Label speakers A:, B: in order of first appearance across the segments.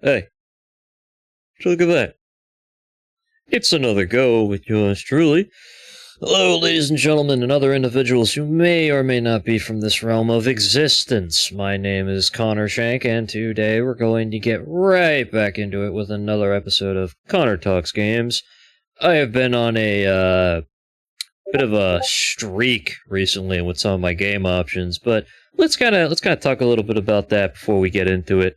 A: Hey, look at that. It's another go with yours truly. Hello, ladies and gentlemen, and other individuals who may or may not be from this realm of existence. My name is Connor Shank, and today we're going to get right back into it with another episode of Connor Talks Games. I have been on a bit of a streak recently with some of my game options, but let's kind of talk a little bit about that before we get into it.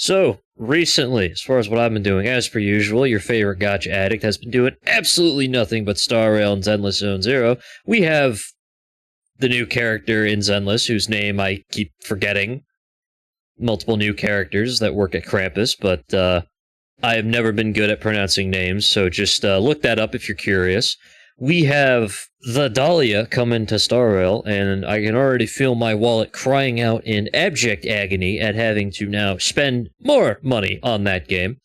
A: So, recently, as far as what I've been doing, as per usual, your favorite gotcha addict has been doing absolutely nothing but Star Rail and Zenless Zone Zero. We have the new character in Zenless, whose name I keep forgetting. Multiple new characters that work at Krampus, but I have never been good at pronouncing names, so just look that up if you're curious. We have the Dahlia come into Star Rail, and I can already feel my wallet crying out in abject agony at having to now spend more money on that game.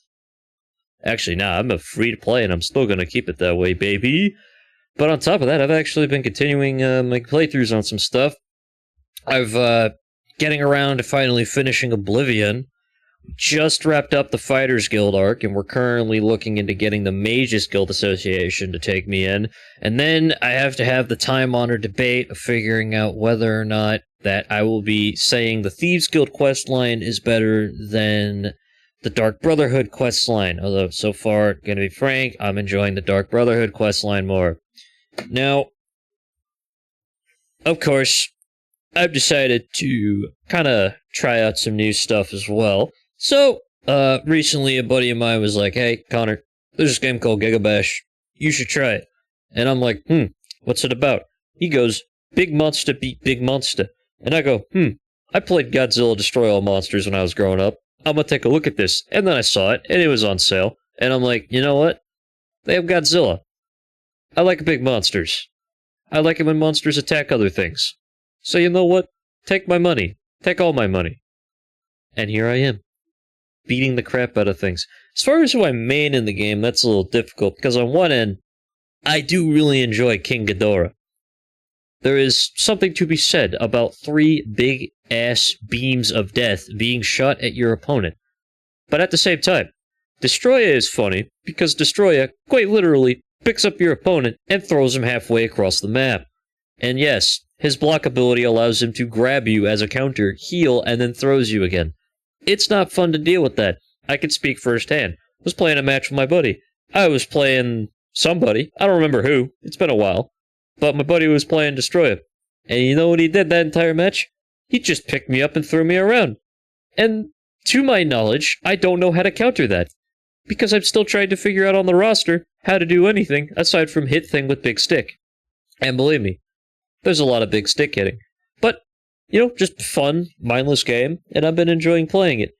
A: Actually, nah, I'm a free-to-play, and I'm still going to keep it that way, baby. But on top of that, I've actually been continuing my playthroughs on some stuff. I've getting around to finally finishing Oblivion. Just wrapped up the Fighters Guild arc, and we're currently looking into getting the Mages Guild Association to take me in. And then I have to have the time-honored debate of figuring out whether or not that I will be saying the Thieves Guild questline is better than the Dark Brotherhood questline. Although, so far, gonna be frank, I'm enjoying the Dark Brotherhood questline more. Now, of course, I've decided to kind of try out some new stuff as well. So, recently a buddy of mine was like, hey, Connor, there's this game called Gigabash. You should try it. And I'm like, what's it about? He goes, Big Monster beat Big Monster. And I go, I played Godzilla Destroy All Monsters when I was growing up. I'm gonna take a look at this. And then I saw it, and it was on sale. And I'm like, you know what? They have Godzilla. I like big monsters. I like it when monsters attack other things. So you know what? Take my money. Take all my money. And here I am, beating the crap out of things. As far as who I main in the game, that's a little difficult, because on one end, I do really enjoy King Ghidorah. There is something to be said about 3 big-ass beams of death being shot at your opponent. But at the same time, Destroya is funny, because Destroya, quite literally, picks up your opponent and throws him halfway across the map. And yes, his block ability allows him to grab you as a counter, heal, and then throws you again. It's not fun to deal with that. I can speak firsthand. I was playing a match with my buddy. I was playing somebody. I don't remember who. It's been a while. But my buddy was playing Destroyer. And you know what he did that entire match? He just picked me up and threw me around. And to my knowledge, I don't know how to counter that. Because I'm still trying to figure out on the roster how to do anything aside from hit thing with big stick. And believe me, there's a lot of big stick hitting. But, you know, just fun, mindless game, and I've been enjoying playing it.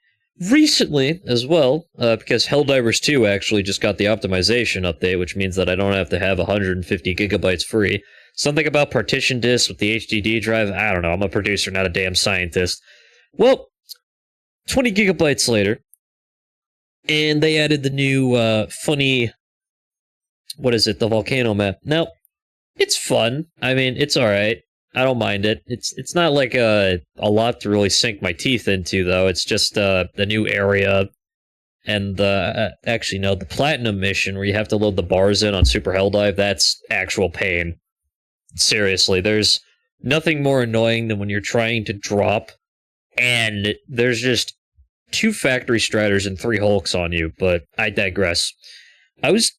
A: Recently, as well, because Helldivers 2 actually just got the optimization update, which means that I don't have to have 150 gigabytes free. Something about partition disks with the HDD drive, I don't know, I'm a producer, not a damn scientist. Well, 20 gigabytes later, and they added the new, funny, what is it, the volcano map. Now, it's fun. I mean, it's alright. I don't mind it. It's not like a lot to really sink my teeth into, though. It's just the new area, and actually, no, the Platinum mission, where you have to load the bars in on Super Helldive, that's actual pain. Seriously, there's nothing more annoying than when you're trying to drop, and there's just 2 Factory Striders and 3 Hulks on you, but I digress. I was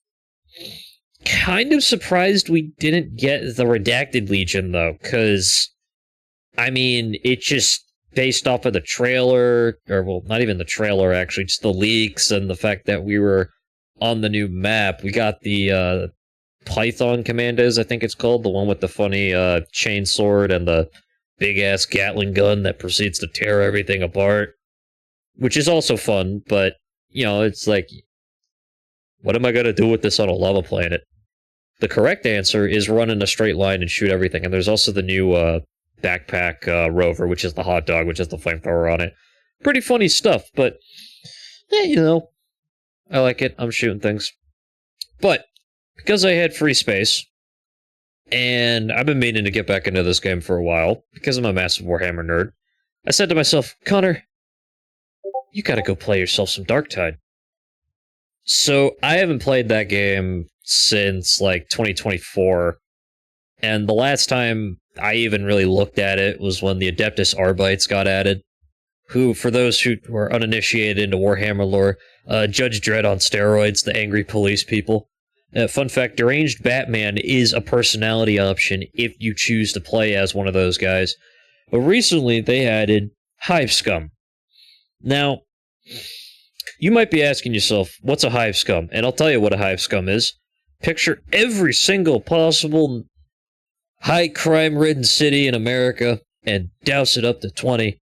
A: kind of surprised we didn't get the Redacted Legion, though, because, I mean, it's just based off of the trailer, or, well, not even the trailer, actually, just the leaks and the fact that we were on the new map. We got the Python Commandos, I think it's called, the one with the funny chainsword and the big-ass Gatling gun that proceeds to tear everything apart, which is also fun, but, you know, it's like, what am I going to do with this on a lava planet? The correct answer is run in a straight line and shoot everything. And there's also the new backpack rover, which is the hot dog, which has the flamethrower on it. Pretty funny stuff, but, you know, I like it. I'm shooting things. But, because I had free space, and I've been meaning to get back into this game for a while, because I'm a massive Warhammer nerd, I said to myself, Connor, you gotta go play yourself some Dark Tide. So I haven't played that game since like 2024, and the last time I even really looked at it was when the Adeptus Arbites got added, who, for those who are uninitiated into Warhammer lore, Judge Dredd on steroids, the angry police people. Fun fact, Deranged Batman is a personality option if you choose to play as one of those guys. But recently, they added Hive Scum. Now, you might be asking yourself, what's a Hive Scum? And I'll tell you what a Hive Scum is. Picture every single possible high crime-ridden city in America and douse it up to 20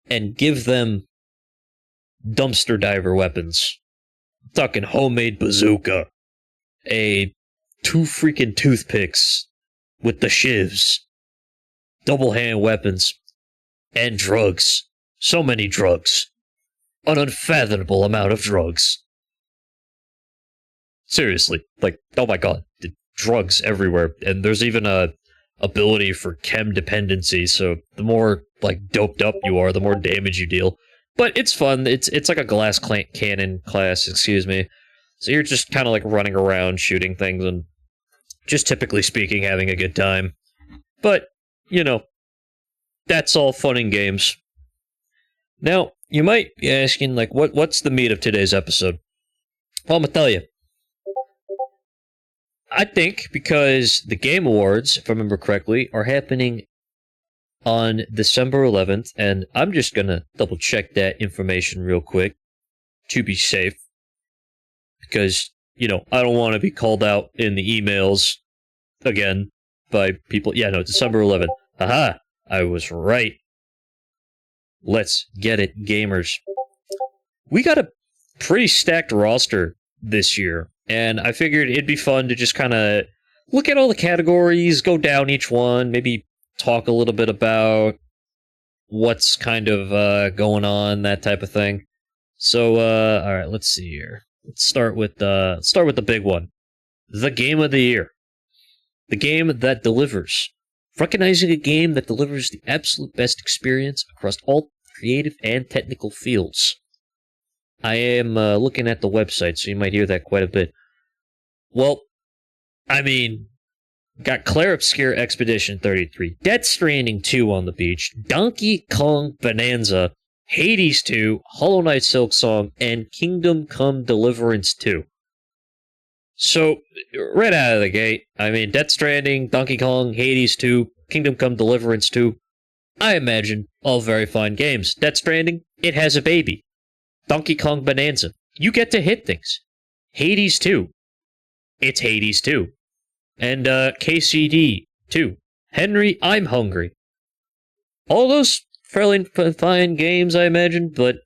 A: and give them dumpster diver weapons. I'm talking homemade bazooka. 2 freaking toothpicks with the shivs. Double hand weapons. And drugs. So many drugs. An unfathomable amount of drugs. Seriously, like, oh my god, drugs everywhere. And there's even a ability for chem dependency, so the more, like, doped up you are, the more damage you deal. But it's fun. It's like a glass cannon class, excuse me. So you're just kind of like running around shooting things and just typically speaking having a good time. But, you know, that's all fun and games. Now, you might be asking, like, what's the meat of today's episode? Well, I'm going to tell you. I think because the Game Awards, if I remember correctly, are happening on December 11th, and I'm just going to double check that information real quick to be safe. Because, you know, I don't want to be called out in the emails again by people. Yeah, no, December 11th. Aha! I was right. Let's get it, gamers. We got a pretty stacked roster this year, and I figured it'd be fun to just kind of look at all the categories, go down each one, maybe talk a little bit about what's kind of going on, that type of thing. So, all right, let's see here. Let's start with the big one. The game of the year. The game that delivers. Recognizing a game that delivers the absolute best experience across all creative and technical fields. I am looking at the website, so you might hear that quite a bit. Well, I mean, got Claire Obscure Expedition 33, Death Stranding 2 on the beach, Donkey Kong Bonanza, Hades 2, Hollow Knight Silksong, and Kingdom Come Deliverance 2. So, right out of the gate, I mean, Death Stranding, Donkey Kong, Hades 2, Kingdom Come Deliverance 2, I imagine all very fine games. Death Stranding, it has a baby. Donkey Kong Bonanza, you get to hit things. Hades 2, it's Hades 2. And KCD 2, Henry, I'm Hungry. All those fairly fine games, I imagine, but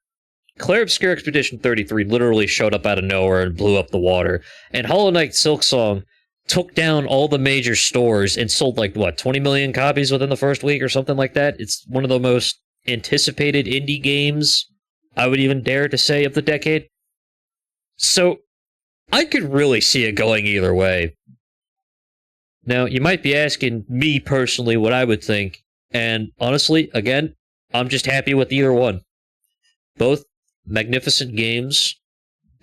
A: Claire Obscure Expedition 33 literally showed up out of nowhere and blew up the water, and Hollow Knight Silksong took down all the major stores and sold, like, 20 million copies within the first week or something like that? It's one of the most anticipated indie games, I would even dare to say, of the decade. So, I could really see it going either way. Now, you might be asking me personally what I would think, and honestly, again, I'm just happy with either one. Both magnificent games,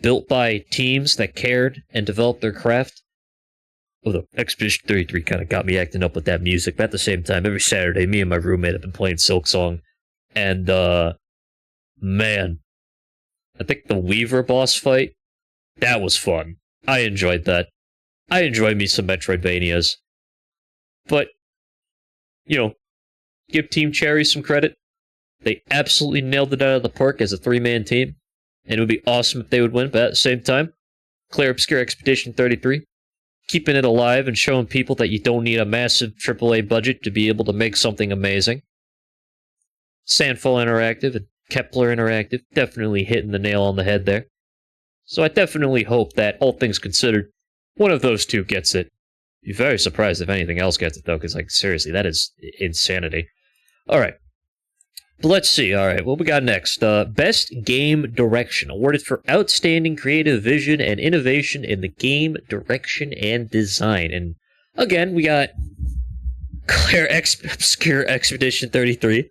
A: built by teams that cared and developed their craft. Although Expedition 33 kind of got me acting up with that music, but at the same time, every Saturday, me and my roommate have been playing Silksong, and, man, I think the Weaver boss fight, that was fun. I enjoyed that. I enjoy me some Metroidvanias. But, you know, give Team Cherry some credit. They absolutely nailed it out of the park as a 3-man team, and it would be awesome if they would win, but at the same time, Claire Obscure Expedition 33, keeping it alive and showing people that you don't need a massive AAA budget to be able to make something amazing. Sandfall Interactive and Kepler Interactive definitely hitting the nail on the head there. So I definitely hope that, all things considered, one of those two gets it. Be very surprised if anything else gets it, though, because, like, seriously, that is insanity. Alright. But let's see, alright, what we got next? Best Game Direction, awarded for outstanding creative vision and innovation in the game direction and design. And, again, we got Claire Obscure Expedition 33,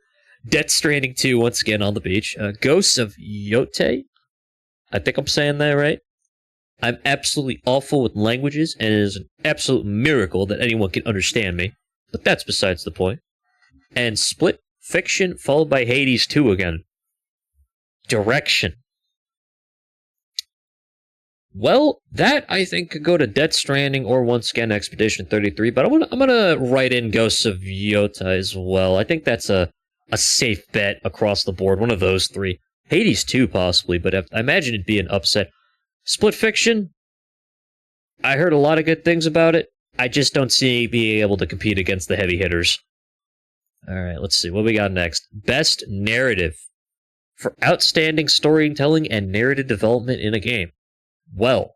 A: Death Stranding 2, once again on the beach. Ghosts of Yote. I think I'm saying that right. I'm absolutely awful with languages, and it is an absolute miracle that anyone can understand me. But that's besides the point. And Split Fiction, followed by Hades 2 again. Direction. Well, that I think could go to Death Stranding or once again Expedition 33, but I'm gonna write in Ghosts of Yota as well. I think that's a safe bet across the board, one of those three. Hades 2 possibly, but I imagine it'd be an upset. Split Fiction, I heard a lot of good things about it. I just don't see it being able to compete against the heavy hitters. Alright, let's see, what we got next? Best Narrative. For outstanding storytelling and narrative development in a game. Well,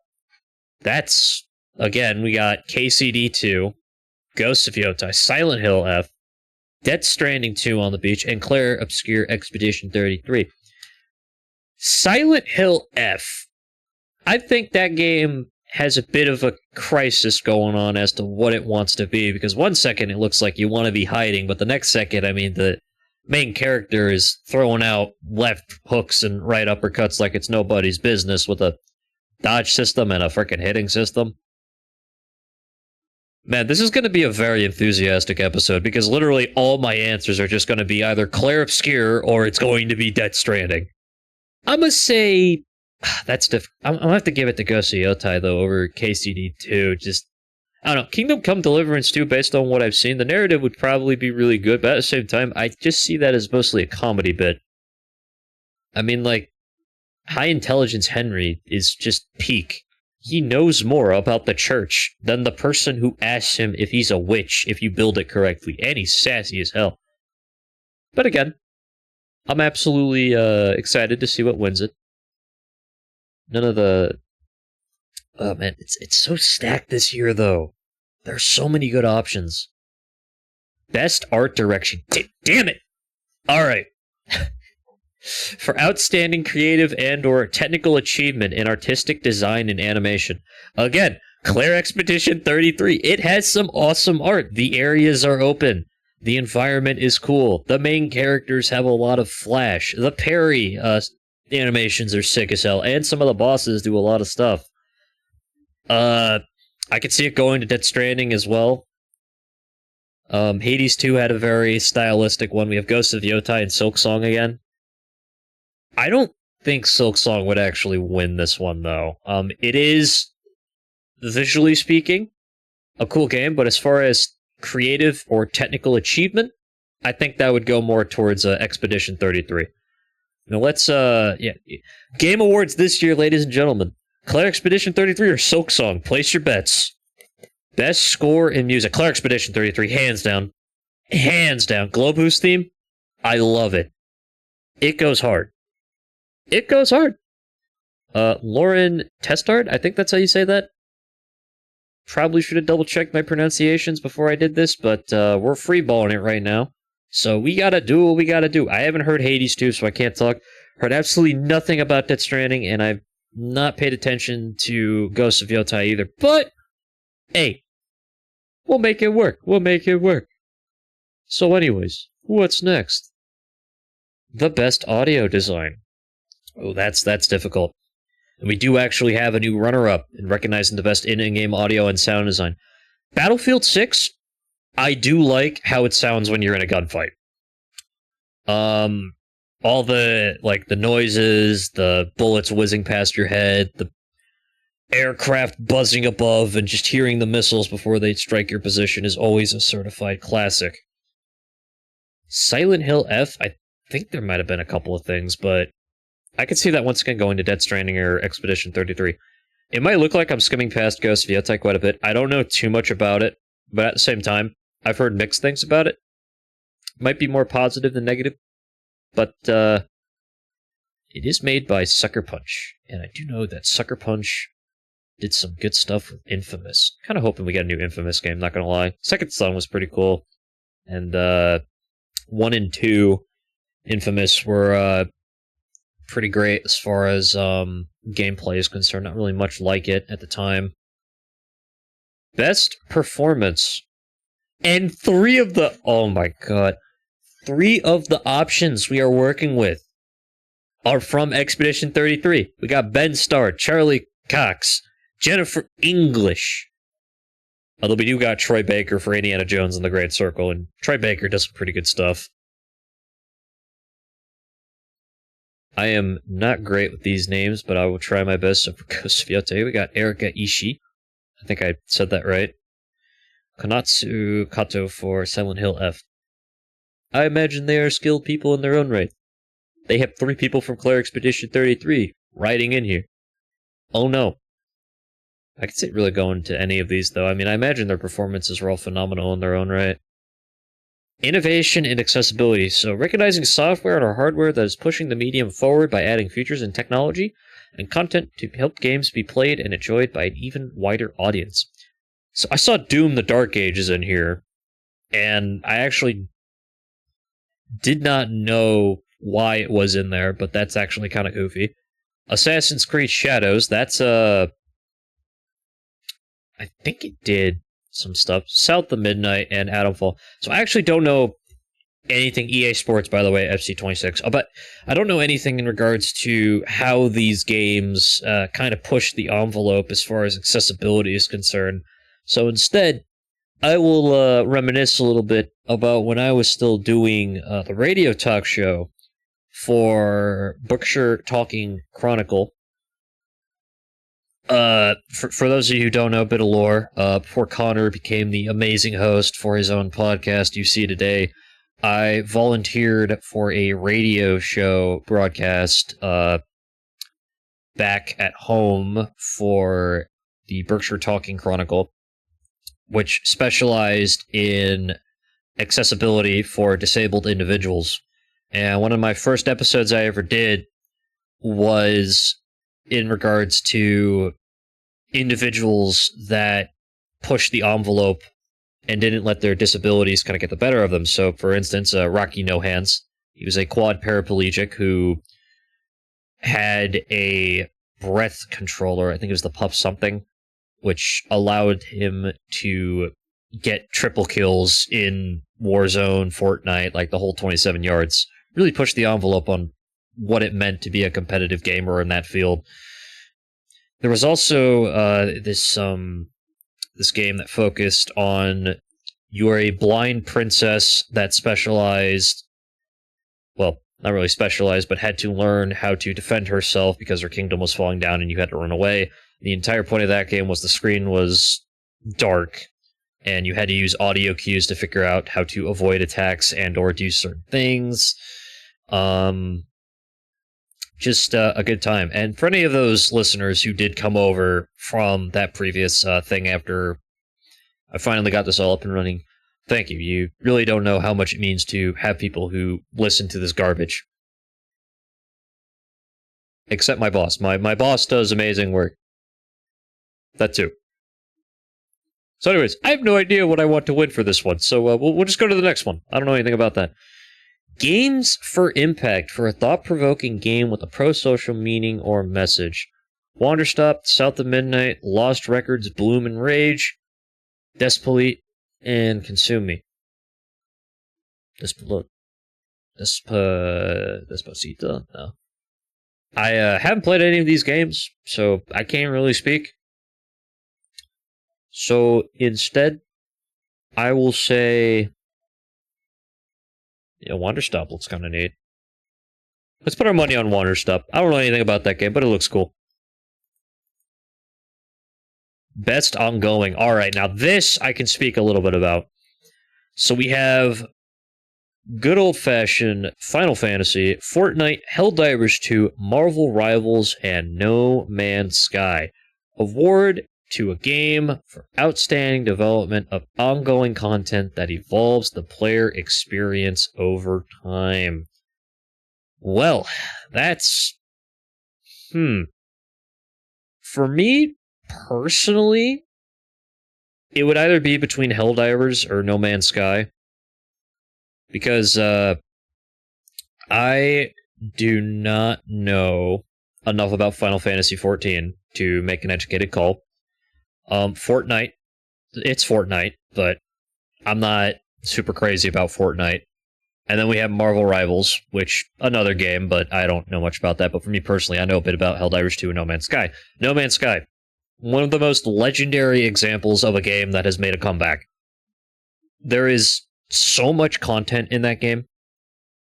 A: that's, again, we got KCD 2, Ghosts of Yotai, Silent Hill F, Death Stranding 2 on the beach, and Claire Obscure Expedition 33. Silent Hill F. I think that game has a bit of a crisis going on as to what it wants to be, because one second it looks like you want to be hiding, but the next second, I mean, the main character is throwing out left hooks and right uppercuts like it's nobody's business with a dodge system and a freaking hitting system. Man, this is going to be a very enthusiastic episode because literally all my answers are just going to be either Claire Obscure or it's going to be Death Stranding. I'm going to say that's different. I'm going to have to give it to Ghosts of Yotai though over KCD 2. Just, I don't know, Kingdom Come Deliverance 2, based on what I've seen, the narrative would probably be really good, but at the same time, I just see that as mostly a comedy bit. I mean, like, High Intelligence Henry is just peak. He knows more about the church than the person who asks him if he's a witch if you build it correctly, and he's sassy as hell. But again, I'm absolutely excited to see what wins it. None of the... Oh man, it's so stacked this year though. There are so many good options. Best art direction. Damn it! Alright. For outstanding creative and or technical achievement in artistic design and animation. Again, Claire Expedition 33. It has some awesome art. The areas are open. The environment is cool. The main characters have a lot of flash. The parry animations are sick as hell. And some of the bosses do a lot of stuff. I could see it going to Death Stranding as well. Hades 2 had a very stylistic one. We have Ghosts of Yotai and Silksong again. I don't think Silksong would actually win this one, though. It is, visually speaking, a cool game, but as far as creative or technical achievement, I think that would go more towards Expedition 33. Now let's, Game Awards this year, ladies and gentlemen. Claire Expedition 33 or Silksong? Place your bets. Best score in music. Claire Expedition 33, hands down. Hands down. Globus theme? I love it. It goes hard. It goes hard. Lauren Testard, I think that's how you say that. Probably should have double-checked my pronunciations before I did this, but we're freeballing it right now. So we gotta do what we gotta do. I haven't heard Hades 2, so I can't talk. Heard absolutely nothing about Death Stranding, and I've not paid attention to Ghosts of Yotai either. But, hey, we'll make it work. We'll make it work. So anyways, what's next? The best audio design. Oh, that's difficult. And we do actually have a new runner-up in recognizing the best in-game audio and sound design. Battlefield 6, I do like how it sounds when you're in a gunfight. All the, like, the noises, the bullets whizzing past your head, the aircraft buzzing above, and just hearing the missiles before they strike your position is always a certified classic. Silent Hill F, I think there might have been a couple of things, but I could see that once again going to Death Stranding or Expedition 33. It might look like I'm skimming past Ghosts of Yotai quite a bit. I don't know too much about it, but at the same time, I've heard mixed things about it. Might be more positive than negative, but it is made by Sucker Punch, and I do know that Sucker Punch did some good stuff with Infamous. Kind of hoping we get a new Infamous game, not gonna lie. Second Son was pretty cool, and 1 and 2 Infamous were pretty great as far as gameplay is concerned. Not really much like it at the time. Best performance. And 3 of the... Oh my god. 3 of the options we are working with are from Expedition 33. We got Ben Starr, Charlie Cox, Jennifer English. Although we do got Troy Baker for Indiana Jones and the Great Circle, and Troy Baker does some pretty good stuff. I am not great with these names, but I will try my best. So for Ghost Fiote, we got Erika Ishii. I think I said that right. Konatsu Kato for Silent Hill F. I imagine they are skilled people in their own right. They have 3 people from Claire Expedition 33 riding in here. Oh no. I could see it really going to any of these, though. I mean, I imagine their performances were all phenomenal in their own right. Innovation and accessibility. So, recognizing software and hardware that is pushing the medium forward by adding features and technology and content to help games be played and enjoyed by an even wider audience. So, I saw Doom the Dark Ages in here, and I actually did not know why it was in there, but that's actually kind of goofy. Assassin's Creed Shadows, that's I think it did some stuff. South of Midnight and Atomfall. So I actually don't know anything. EA Sports, by the way, FC26. But I don't know anything in regards to how these games kind of push the envelope as far as accessibility is concerned. So instead, I will reminisce a little bit about when I was still doing the radio talk show for Berkshire Talking Chronicle. For those of you who don't know a bit of lore, before Connor became the amazing host for his own podcast you see today, I volunteered for a radio show broadcast back at home for the Berkshire Talking Chronicle, which specialized in accessibility for disabled individuals. And one of my first episodes I ever did was in regards to individuals that pushed the envelope and didn't let their disabilities kind of get the better of them. So, for instance, Rocky No Hands, he was a quad paraplegic who had a breath controller, I think it was the Puff something, which allowed him to get triple kills in Warzone, Fortnite, like the whole 27 yards. Really pushed the envelope on what it meant to be a competitive gamer in that field. There was also this game that focused on you are a blind princess that specialized, well, not really specialized, but had to learn how to defend herself because her kingdom was falling down and you had to run away. The entire point of that game was the screen was dark and you had to use audio cues to figure out how to avoid attacks and or do certain things. Just a good time. And for any of those listeners who did come over from that previous thing after I finally got this all up and running, thank you. You really don't know how much it means to have people who listen to this garbage. Except my boss. My boss does amazing work. That too. So anyways, I have no idea what I want to win for this one, so we'll just go to the next one. I don't know anything about that. Games for Impact for a thought-provoking game with a pro-social meaning or message. Wanderstop, South of Midnight, Lost Records, Bloom and Rage, Despolete, and Consume Me. Despacito? No. I haven't played any of these games, so I can't really speak. So instead, I will say... Yeah, Wanderstop looks kind of neat. Let's put our money on Wanderstop. I don't know anything about that game, but it looks cool. Best ongoing. All right, now this I can speak a little bit about. So we have good old-fashioned Final Fantasy, Fortnite, Helldivers 2, Marvel Rivals, and No Man's Sky. Award to a game for outstanding development of ongoing content that evolves the player experience over time. Well, that's... For me, personally, it would either be between Helldivers or No Man's Sky. Because I do not know enough about Final Fantasy XIV to make an educated call. Fortnite, it's Fortnite, but I'm not super crazy about Fortnite. And then we have Marvel Rivals, which, another game, but I don't know much about that. But for me personally, I know a bit about Helldivers 2 and No Man's Sky. No Man's Sky, one of the most legendary examples of a game that has made a comeback. There is so much content in that game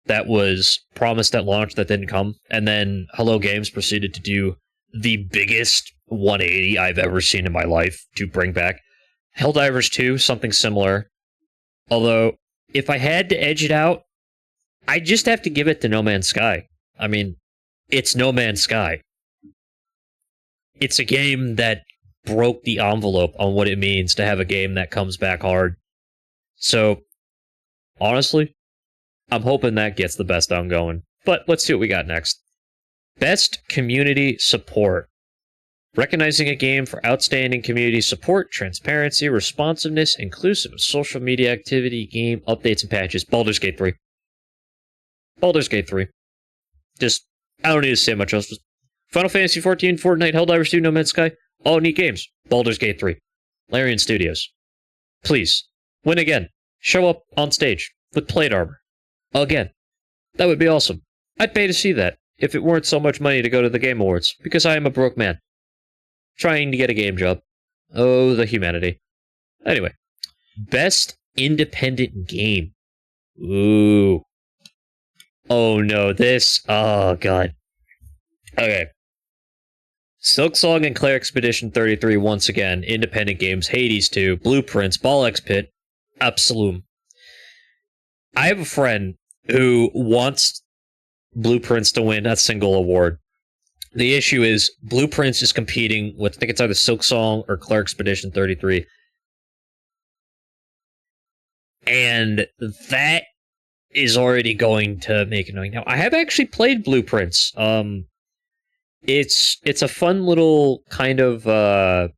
A: that was promised at launch that didn't come. And then Hello Games proceeded to do the biggest 180 I've ever seen in my life to bring back. Helldivers 2, something similar. Although, if I had to edge it out, I just have to give it to No Man's Sky. I mean, it's No Man's Sky. It's a game that broke the envelope on what it means to have a game that comes back hard. So, honestly, I'm hoping that gets the best ongoing. But let's see what we got next. Best Community Support. Recognizing a game for outstanding community support, transparency, responsiveness, inclusive of social media activity, game updates, and patches. Baldur's Gate 3. Baldur's Gate 3. Just, I don't need to say much else. Just Final Fantasy 14, Fortnite, Helldivers 2, No Man's Sky. All neat games. Baldur's Gate 3. Larian Studios. Please, win again. Show up on stage with plate armor. Again. That would be awesome. I'd pay to see that if it weren't so much money to go to the Game Awards, because I am a broke man trying to get a game job. Oh, the humanity. Anyway, best independent game. Ooh. Oh no, this. Oh god. Okay. Silksong and Claire Expedition 33 once again. Independent games. Hades 2. Blueprints. Ball X Pit. Absolute. I have a friend who wants Blueprints to win a single award. The issue is Blueprints is competing with, I think it's either Silksong or Claire Expedition 33. And that is already going to make it annoying. Now, I have actually played Blueprints. It's a fun little kind of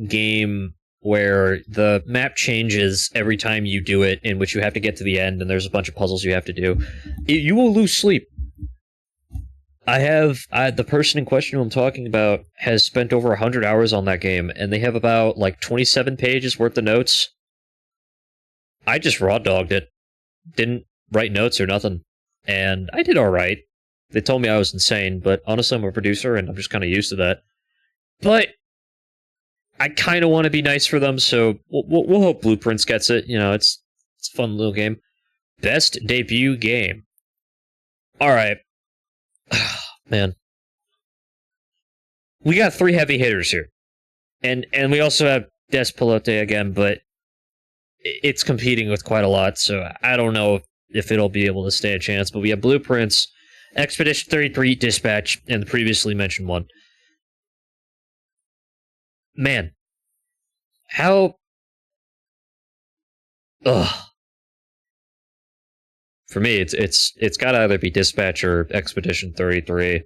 A: game where the map changes every time you do it, in which you have to get to the end, and there's a bunch of puzzles you have to do. You will lose sleep. The person in question who I'm talking about has spent over 100 hours on that game, and they have about, 27 pages worth of notes. I just raw dogged it. Didn't write notes or nothing. And I did alright. They told me I was insane, but honestly, I'm a producer, and I'm just kind of used to that. But I kind of want to be nice for them, so we'll hope Blueprints gets it. It's a fun little game. Best debut game. Alright. Man. We got 3 heavy hitters here. And we also have Despelote again, but it's competing with quite a lot, so I don't know if it'll be able to stay a chance. But we have Blueprints, Expedition 33, Dispatch, and the previously mentioned one. Man. How... Ugh. For me, it's got to either be Dispatch or Expedition 33.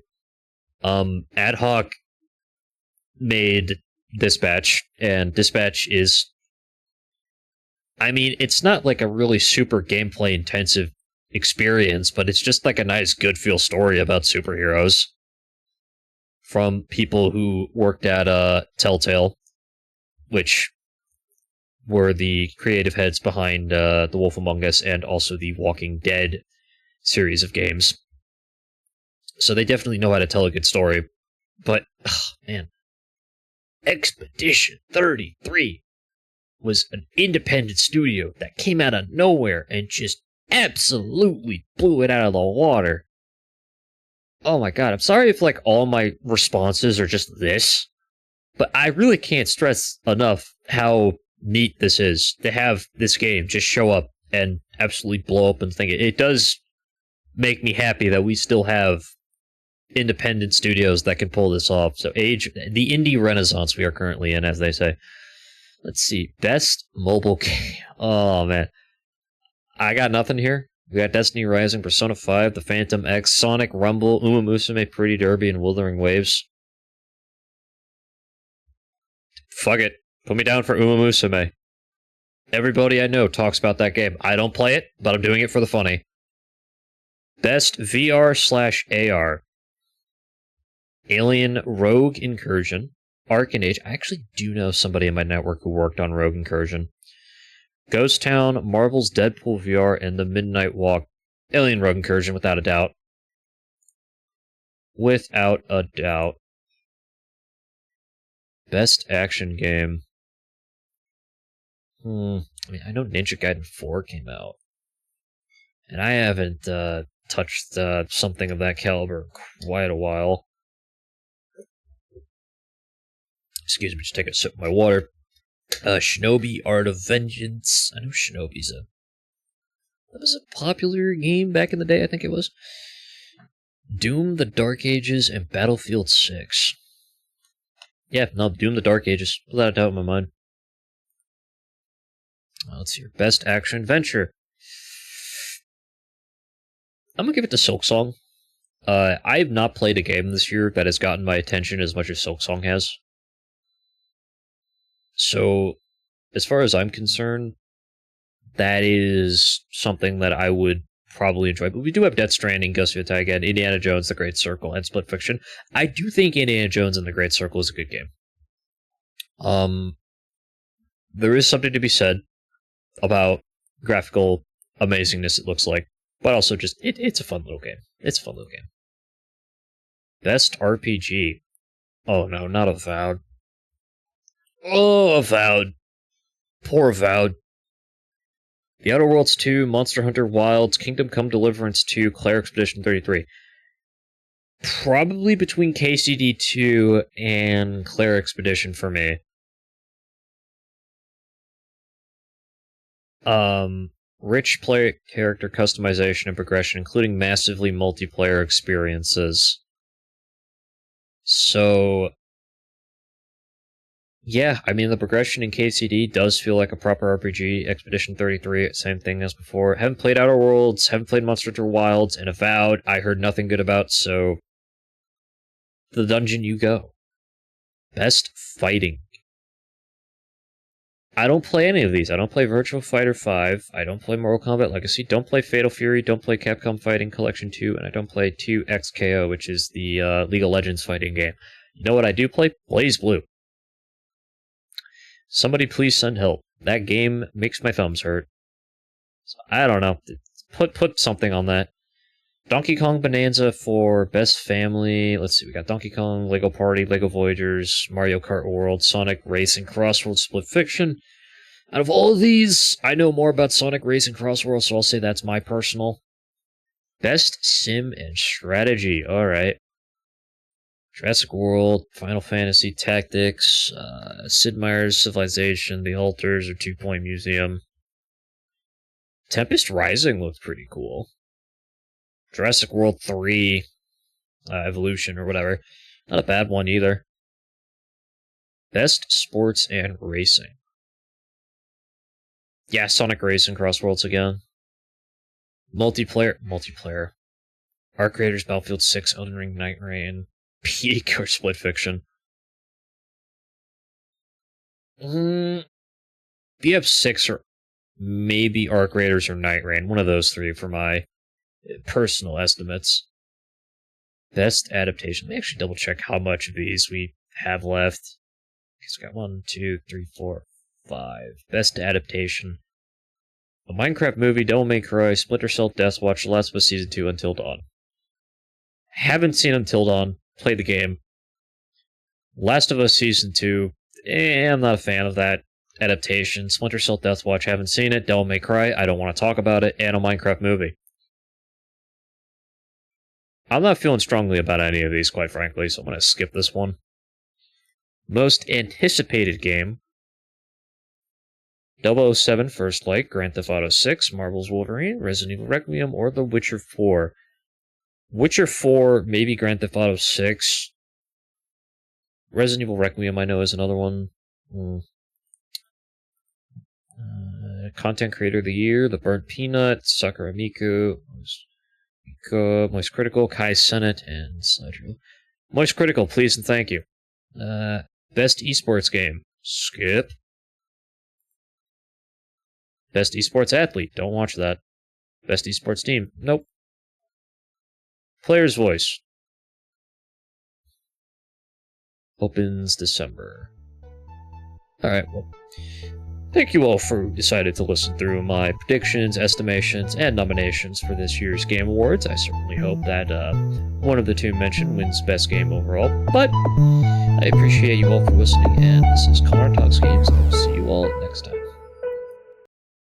A: Ad Hoc made Dispatch, and Dispatch is... I mean, it's not like a really super gameplay intensive experience, but it's just like a nice, good feel story about superheroes from people who worked at Telltale, which were the creative heads behind The Wolf Among Us and also the Walking Dead series of games. So they definitely know how to tell a good story. But, man, Expedition 33 was an independent studio that came out of nowhere and just absolutely blew it out of the water. Oh my god, I'm sorry if all my responses are just this, but I really can't stress enough how neat this is to have this game just show up and absolutely blow up and think it does make me happy that we still have independent studios that can pull this off. So the indie renaissance we are currently in, as they say. Let's see. Best mobile game. Oh, man. I got nothing here. We got Destiny Rising, Persona 5, The Phantom X, Sonic, Rumble, Uma Musume, Pretty Derby, and Wuthering Waves. Fuck it. Put me down for Uma Musume. Everybody I know talks about that game. I don't play it, but I'm doing it for the funny. Best VR/AR. Alien Rogue Incursion. Arc and Age. I actually do know somebody in my network who worked on Rogue Incursion. Ghost Town, Marvel's Deadpool VR, and The Midnight Walk. Alien Rogue Incursion, without a doubt. Without a doubt. Best action game. I mean, I know Ninja Gaiden 4 came out. And I haven't touched something of that caliber in quite a while. Excuse me, just take a sip of my water. Shinobi Art of Vengeance. I know Shinobi's that was a popular game back in the day, I think it was. Doom the Dark Ages and Battlefield 6. Yeah, no, Doom the Dark Ages. Without a doubt in my mind. Let's see your best action adventure. I'm gonna give it to Silksong. I have not played a game this year that has gotten my attention as much as Silksong has. So, as far as I'm concerned, that is something that I would probably enjoy. But we do have Death Stranding, Ghost of Taiga, Indiana Jones, The Great Circle, and Split Fiction. I do think Indiana Jones and The Great Circle is a good game. There is something to be said about graphical amazingness, it looks like. But also just, it's a fun little game. It's a fun little game. Best RPG. Oh no, not Avowed. Oh, Avowed. Poor Avowed. The Outer Worlds 2, Monster Hunter Wilds, Kingdom Come Deliverance 2, Claire Expedition 33. Probably between KCD 2 and Claire Expedition for me. Rich player character customization and progression, including massively multiplayer experiences. So, yeah, I mean, the progression in KCD does feel like a proper RPG. Expedition 33, same thing as before. Haven't played Outer Worlds, haven't played Monster Hunter Wilds, and Avowed, I heard nothing good about, so the dungeon you go. Best fighting. I don't play any of these. I don't play Virtua Fighter 5. I don't play Mortal Kombat Legacy. Don't play Fatal Fury. Don't play Capcom Fighting Collection 2. And I don't play 2XKO, which is the League of Legends fighting game. You know what I do play? Blaze Blue. Somebody please send help. That game makes my thumbs hurt. So, I don't know. Put something on that. Donkey Kong Bonanza for Best Family. Let's see, we got Donkey Kong, Lego Party, Lego Voyagers, Mario Kart World, Sonic Racing Crossworld, Split Fiction. Out of all of these, I know more about Sonic Racing Crossworld, so I'll say that's my personal. Best Sim and Strategy. Alright. Jurassic World, Final Fantasy Tactics, Sid Meier's Civilization, The Alters, or 2 Point Museum. Tempest Rising looked pretty cool. Jurassic World 3, Evolution, or whatever. Not a bad one either. Best Sports and Racing. Yeah, Sonic Racing Crossworlds again. Multiplayer. Arc Raiders, Battlefield 6, Elden Ring, Night Rain, Peak, or Split Fiction. BF6 or maybe Arc Raiders or Night Rain. One of those three for my personal estimates. Best adaptation. Let me actually double check how much of these we have left. It's got 1, 2, 3, 4, 5. Best adaptation. A Minecraft movie, Devil May Cry, Splinter Cell, Deathwatch, The Last of Us Season 2, Until Dawn. Haven't seen Until Dawn. Played the game. Last of Us Season 2. I'm not a fan of that adaptation. Splinter Cell, Deathwatch, haven't seen it. Devil May Cry, I don't want to talk about it. And a Minecraft movie. I'm not feeling strongly about any of these, quite frankly, so I'm going to skip this one. Most anticipated game. 007 First Light, Grand Theft Auto 6, Marvel's Wolverine, Resident Evil Requiem, or The Witcher 4. Witcher 4, maybe Grand Theft Auto 6. Resident Evil Requiem, I know, is another one. Content Creator of the Year, The Burnt Peanut, Sakura Miku, Moist Critical, Kai Senate, and Slidreel. Moist Critical, please and thank you. Best Esports Game. Skip. Best Esports Athlete. Don't watch that. Best Esports Team. Nope. Player's Voice. Opens December. Alright, well. thank you all for deciding to listen through my predictions, estimations, and nominations for this year's Game Awards. I certainly hope that one of the two mentioned wins Best Game overall. But I appreciate you all for listening, and this is Connor Talks Games, and I'll see you all next time.